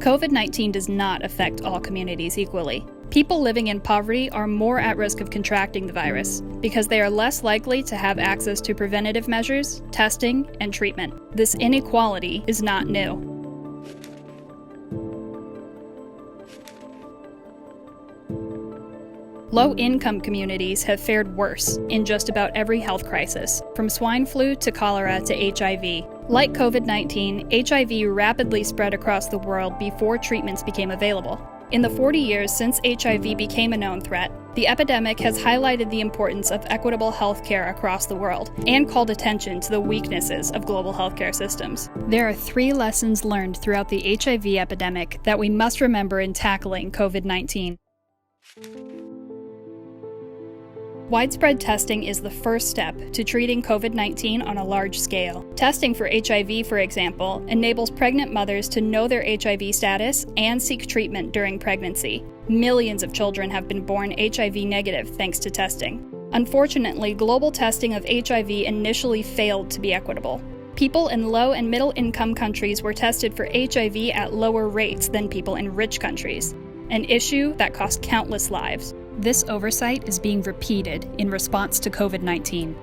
COVID-19 does not affect all communities equally. People living in poverty are more at risk of contracting the virus because they are less likely to have access to preventative measures, testing, and treatment. This inequality is not new. Low-income communities have fared worse in just about every health crisis, from swine flu to cholera to HIV. Like COVID-19, HIV rapidly spread across the world before treatments became available. In the 40 years since HIV became a known threat, the epidemic has highlighted the importance of equitable healthcare across the world and called attention to the weaknesses of global healthcare systems. There are 3 lessons learned throughout the HIV epidemic that we must remember in tackling COVID-19. Widespread testing is the first step to treating COVID-19 on a large scale. Testing for HIV, for example, enables pregnant mothers to know their HIV status and seek treatment during pregnancy. Millions of children have been born HIV negative thanks to testing. Unfortunately, global testing of HIV initially failed to be equitable. People in low and middle income countries were tested for HIV at lower rates than people in rich countries, an issue that cost countless lives. This oversight is being repeated in response to COVID-19.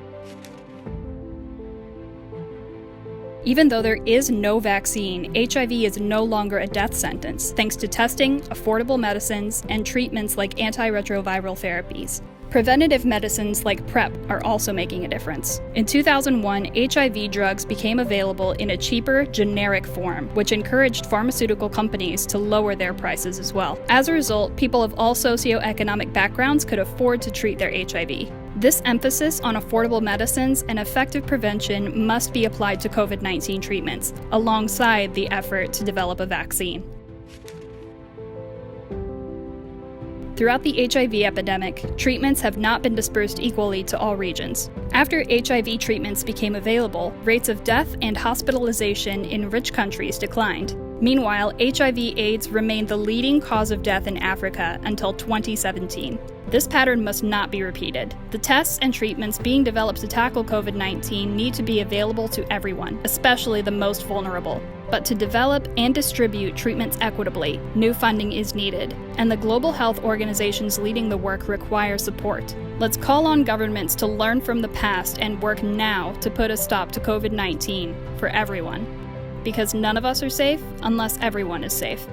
Even though there is no vaccine, HIV is no longer a death sentence thanks to testing, affordable medicines, and treatments like antiretroviral therapies. Preventative medicines like PrEP are also making a difference. In 2001, HIV drugs became available in a cheaper, generic form, which encouraged pharmaceutical companies to lower their prices as well. As a result, people of all socioeconomic backgrounds could afford to treat their HIV. This emphasis on affordable medicines and effective prevention must be applied to COVID-19 treatments, alongside the effort to develop a vaccine. Throughout the HIV epidemic, treatments have not been dispersed equally to all regions. After HIV treatments became available, rates of death and hospitalization in rich countries declined. Meanwhile, HIV/AIDS remained the leading cause of death in Africa until 2017. This pattern must not be repeated. The tests and treatments being developed to tackle COVID-19 need to be available to everyone, especially the most vulnerable. But to develop and distribute treatments equitably, new funding is needed, and the global health organizations leading the work require support. Let's call on governments to learn from the past and work now to put a stop to COVID-19 for everyone. Because none of us are safe unless everyone is safe.